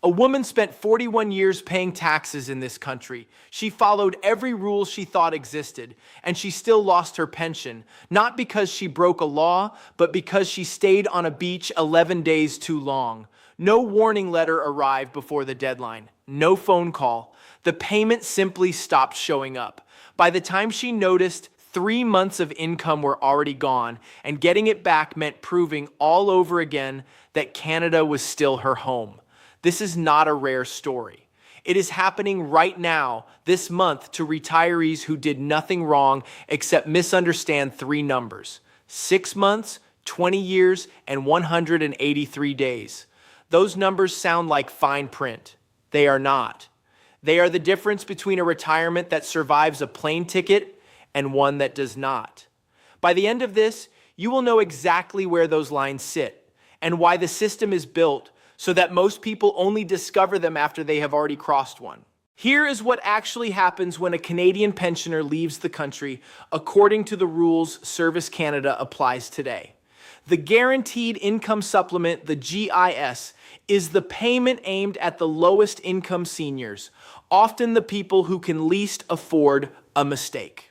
A woman spent 41 years paying taxes in this country. She followed every rule she thought existed, and she still lost her pension, not because she broke a law, but because she stayed on a beach 11 days too long. No warning letter arrived before the deadline. No phone call. The payment simply stopped showing up. By the time she noticed, 3 months of income were already gone, and getting it back meant proving all over again that Canada was still her home. This is not a rare story. It is happening right now, this month, to retirees who did nothing wrong except misunderstand 3 numbers: 6 months, 20 years, and 183 days. Those numbers sound like fine print. They are not. They are the difference between a retirement that survives a plane ticket and one that does not. By the end of this, you will know exactly where those lines sit and why the system is built so that most people only discover them after they have already crossed one. Here is what actually happens when a Canadian pensioner leaves the country according to the rules Service Canada applies today. The Guaranteed Income Supplement, the GIS, is the payment aimed at the lowest income seniors, often the people who can least afford a mistake.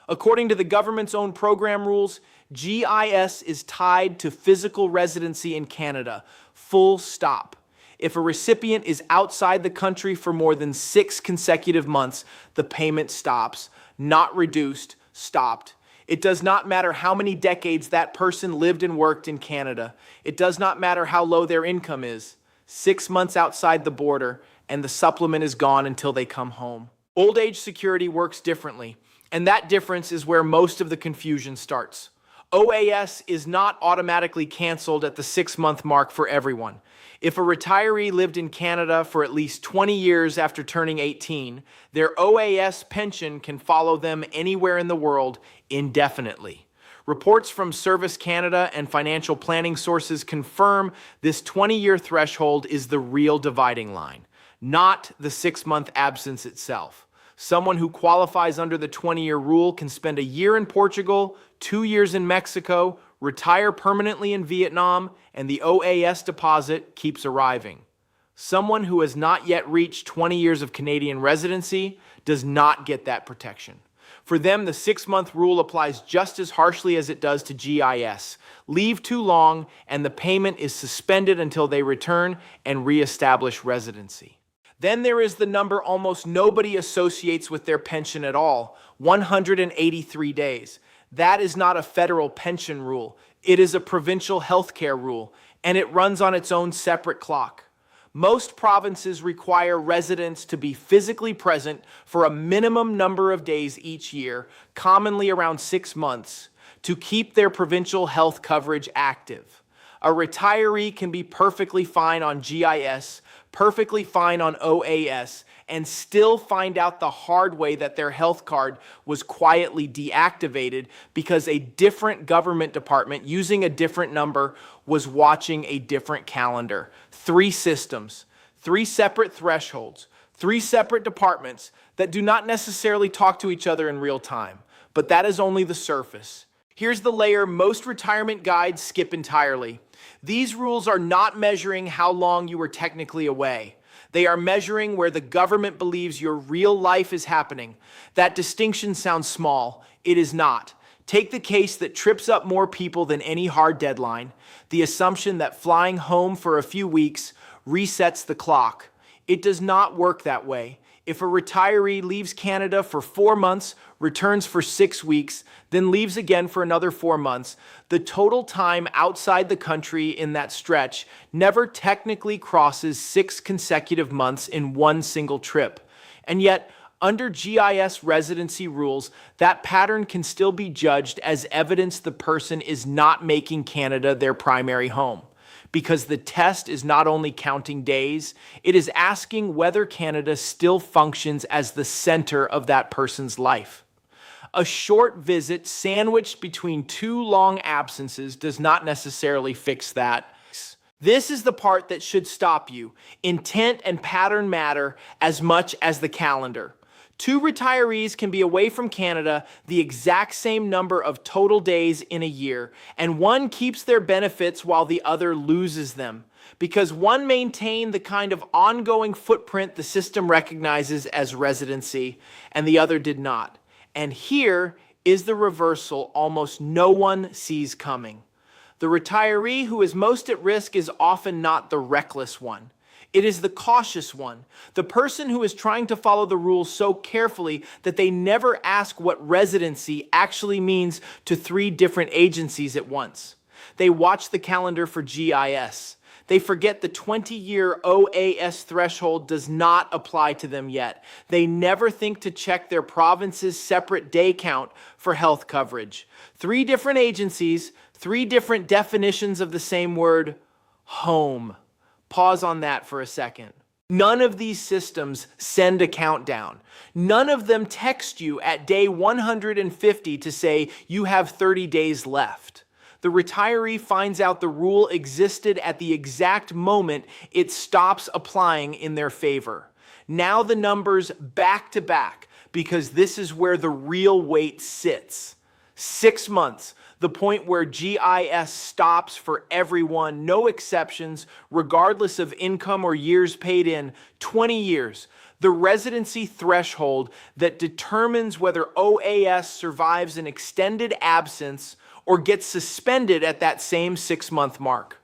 According to the government's own program rules, GIS is tied to physical residency in Canada, full stop. If a recipient is outside the country for more than 6 consecutive months, the payment stops, not reduced, stopped. It does not matter how many decades that person lived and worked in Canada. It does not matter how low their income is. 6 months outside the border, and the supplement is gone until they come home. Old age security works differently, and that difference is where most of the confusion starts. OAS is not automatically canceled at the 6-month mark for everyone. If a retiree lived in Canada for at least 20 years after turning 18, their OAS pension can follow them anywhere in the world indefinitely. Reports from Service Canada and financial planning sources confirm this 20-year threshold is the real dividing line, not the 6-month absence itself. Someone who qualifies under the 20-year rule can spend a year in Portugal, 2 years in Mexico, retire permanently in Vietnam, and the OAS deposit keeps arriving. Someone who has not yet reached 20 years of Canadian residency does not get that protection. For them, the 6-month rule applies just as harshly as it does to GIS. Leave too long, and the payment is suspended until they return and reestablish residency. Then there is the number almost nobody associates with their pension at all, 183 days. That is not a federal pension rule. It is a provincial healthcare rule, and it runs on its own separate clock. Most provinces require residents to be physically present for a minimum number of days each year, commonly around 6 months, to keep their provincial health coverage active. A retiree can be perfectly fine on GIS, perfectly fine on OAS, and still find out the hard way that their health card was quietly deactivated because a different government department using a different number was watching a different calendar. 3 systems, 3 separate thresholds, 3 separate departments that do not necessarily talk to each other in real time. But that is only the surface. Here's the layer most retirement guides skip entirely. These rules are not measuring how long you were technically away. They are measuring where the government believes your real life is happening. That distinction sounds small. It is not. Take the case that trips up more people than any hard deadline, the assumption that flying home for a few weeks resets the clock. It does not work that way. If a retiree leaves Canada for 4 months, returns for 6 weeks, then leaves again for another 4 months, the total time outside the country in that stretch never technically crosses 6 consecutive months in one single trip. And yet, under GIS residency rules, that pattern can still be judged as evidence the person is not making Canada their primary home. Because the test is not only counting days, it is asking whether Canada still functions as the center of that person's life. A short visit sandwiched between 2 long absences does not necessarily fix that. This is the part that should stop you. Intent and pattern matter as much as the calendar. 2 retirees can be away from Canada the exact same number of total days in a year, and one keeps their benefits while the other loses them. because one maintained the kind of ongoing footprint the system recognizes as residency, and the other did not. And here is the reversal almost no one sees coming. The retiree who is most at risk is often not the reckless one. It is the cautious one, the person who is trying to follow the rules so carefully that they never ask what residency actually means to 3 different agencies at once. They watch the calendar for GIS. They forget the 20-year OAS threshold does not apply to them yet. They never think to check their province's separate day count for health coverage. 3 different agencies, 3 different definitions of the same word, home. Pause on that for a second. None of these systems send a countdown. None of them text you at day 150 to say you have 30 days left. The retiree finds out the rule existed at the exact moment it stops applying in their favor. Now the numbers back to back, because this is where the real weight sits. 6 months, the point where GIS stops for everyone, no exceptions, regardless of income or years paid in. 20 years, the residency threshold that determines whether OAS survives an extended absence or gets suspended at that same 6-month mark.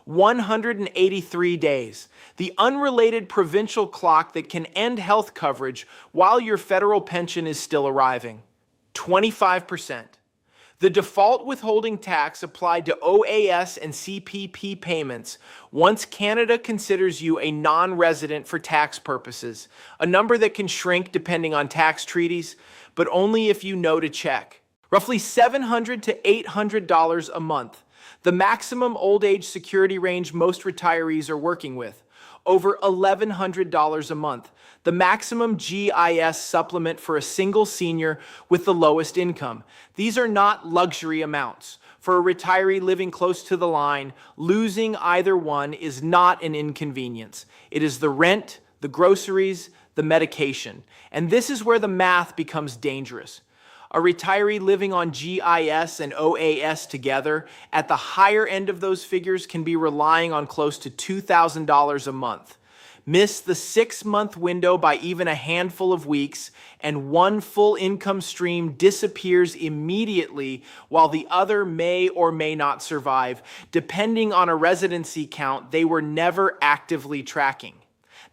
183 days, the unrelated provincial clock that can end health coverage while your federal pension is still arriving. 25%. The default withholding tax applied to OAS and CPP payments once Canada considers you a non-resident for tax purposes, a number that can shrink depending on tax treaties, but only if you know to check. Roughly $700 to $800 a month, the maximum old age security range most retirees are working with. Over $1,100 a month, the maximum GIS supplement for a single senior with the lowest income. These are not luxury amounts. For a retiree living close to the line, losing either one is not an inconvenience. It is the rent, the groceries, the medication. And this is where the math becomes dangerous. A retiree living on GIS and OAS together, at the higher end of those figures, can be relying on close to $2,000 a month. Miss the 6-month window by even a handful of weeks, and one full income stream disappears immediately while the other may or may not survive, depending on a residency count they were never actively tracking.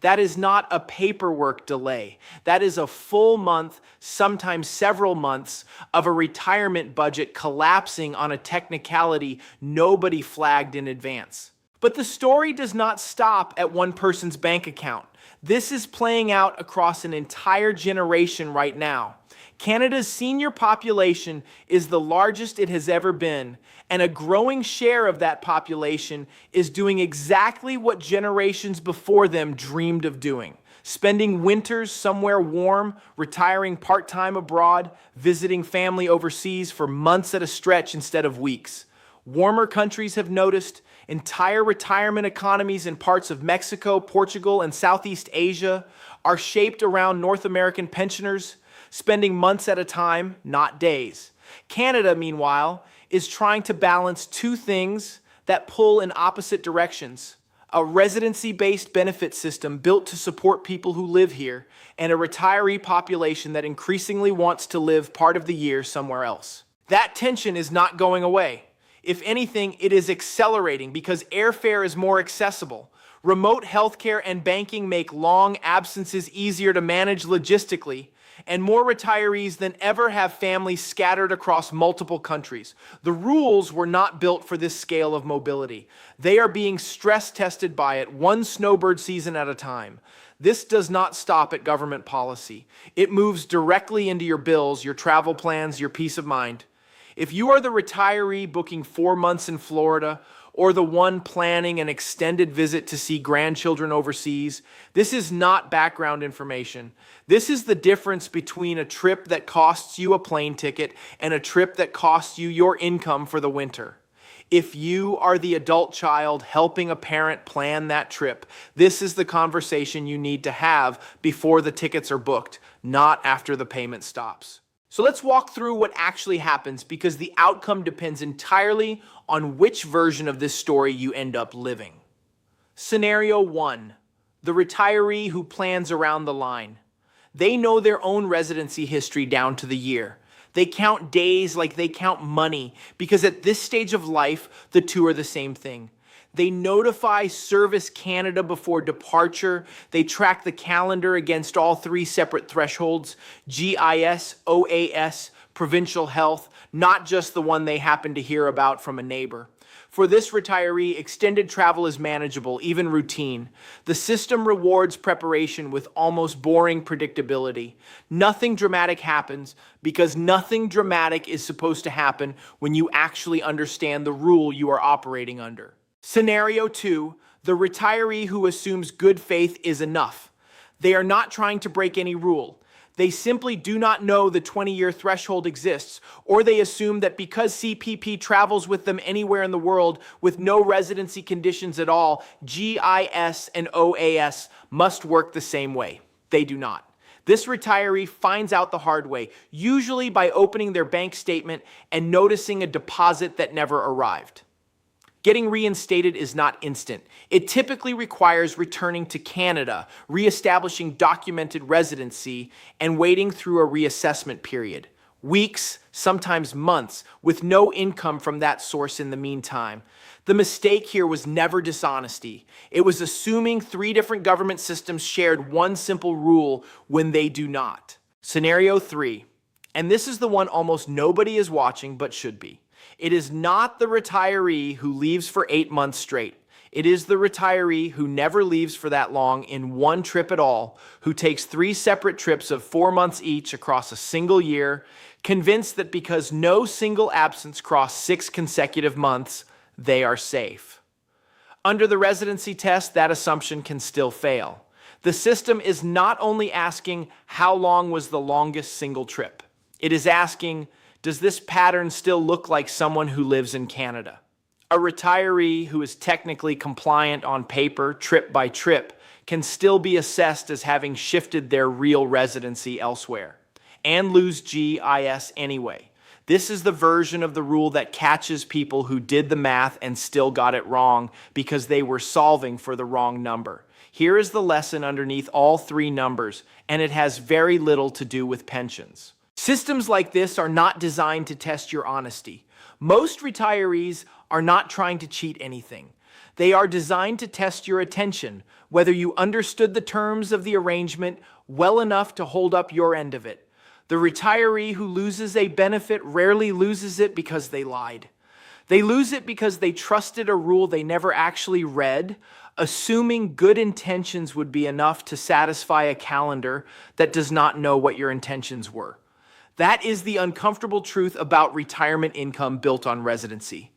That is not a paperwork delay. That is a full month, sometimes several months, of a retirement budget collapsing on a technicality nobody flagged in advance. But the story does not stop at one person's bank account. This is playing out across an entire generation right now. Canada's senior population is the largest it has ever been, and a growing share of that population is doing exactly what generations before them dreamed of doing: spending winters somewhere warm, retiring part-time abroad, visiting family overseas for months at a stretch instead of weeks. Warmer countries have noticed. Entire retirement economies in parts of Mexico, Portugal, and Southeast Asia are shaped around North American pensioners, spending months at a time, not days. Canada, meanwhile, is trying to balance 2 things that pull in opposite directions: a residency-based benefit system built to support people who live here, and a retiree population that increasingly wants to live part of the year somewhere else. That tension is not going away. If anything, it is accelerating because airfare is more accessible. Remote healthcare and banking make long absences easier to manage logistically, and more retirees than ever have families scattered across multiple countries. The rules were not built for this scale of mobility. They are being stress tested by it, one snowbird season at a time. This does not stop at government policy. It moves directly into your bills, your travel plans, your peace of mind. If you are the retiree booking 4 months in Florida, or the one planning an extended visit to see grandchildren overseas, this is not background information. This is the difference between a trip that costs you a plane ticket and a trip that costs you your income for the winter. If you are the adult child helping a parent plan that trip, this is the conversation you need to have before the tickets are booked, not after the payment stops. So let's walk through what actually happens, because the outcome depends entirely on which version of this story you end up living. Scenario 1. The retiree who plans around the line. They know their own residency history down to the year. They count days like they count money because at this stage of life, the two are the same thing. They notify Service Canada before departure. They track the calendar against all three separate thresholds, GIS, OAS, provincial health, not just the one they happen to hear about from a neighbor. For this retiree, extended travel is manageable, even routine. The system rewards preparation with almost boring predictability. Nothing dramatic happens because nothing dramatic is supposed to happen when you actually understand the rule you are operating under. Scenario 2, the retiree who assumes good faith is enough. They are not trying to break any rule. They simply do not know the 20-year threshold exists, or they assume that because CPP travels with them anywhere in the world with no residency conditions at all, GIS and OAS must work the same way. They do not. This retiree finds out the hard way, usually by opening their bank statement and noticing a deposit that never arrived. Getting reinstated is not instant. It typically requires returning to Canada, reestablishing documented residency, and waiting through a reassessment period. Weeks, sometimes months, with no income from that source in the meantime. The mistake here was never dishonesty. It was assuming three different government systems shared one simple rule when they do not. Scenario 3, and this is the one almost nobody is watching but should be. It is not the retiree who leaves for 8 months straight. It is the retiree who never leaves for that long in one trip at all, who takes 3 separate trips of 4 months each across a single year, convinced that because no single absence crossed 6 consecutive months, they are safe. Under the residency test, that assumption can still fail. The system is not only asking how long was the longest single trip. It is asking, does this pattern still look like someone who lives in Canada? A retiree who is technically compliant on paper, trip by trip, can still be assessed as having shifted their real residency elsewhere and lose GIS anyway. This is the version of the rule that catches people who did the math and still got it wrong because they were solving for the wrong number. Here is the lesson underneath all 3 numbers, and it has very little to do with pensions. Systems like this are not designed to test your honesty. Most retirees are not trying to cheat anything. They are designed to test your attention, whether you understood the terms of the arrangement well enough to hold up your end of it. The retiree who loses a benefit rarely loses it because they lied. They lose it because they trusted a rule they never actually read, assuming good intentions would be enough to satisfy a calendar that does not know what your intentions were. That is the uncomfortable truth about retirement income built on residency.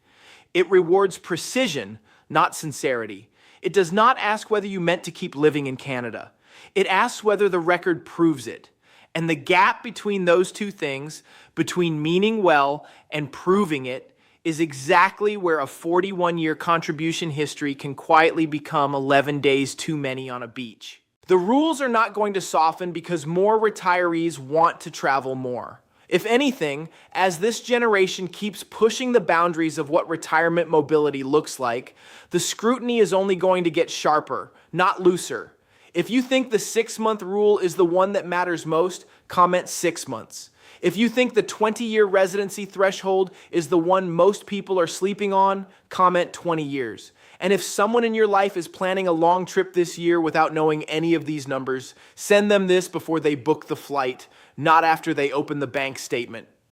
It rewards precision, not sincerity. It does not ask whether you meant to keep living in Canada. It asks whether the record proves it. And the gap between those two things, between meaning well and proving it, is exactly where a 41-year contribution history can quietly become 11 days too many on a beach. The rules are not going to soften because more retirees want to travel more. If anything, as this generation keeps pushing the boundaries of what retirement mobility looks like, the scrutiny is only going to get sharper, not looser. If you think the 6-month rule is the one that matters most, comment 6 months. If you think the 20-year residency threshold is the one most people are sleeping on, comment 20 years. And if someone in your life is planning a long trip this year without knowing any of these numbers, send them this before they book the flight, not after they open the bank statement.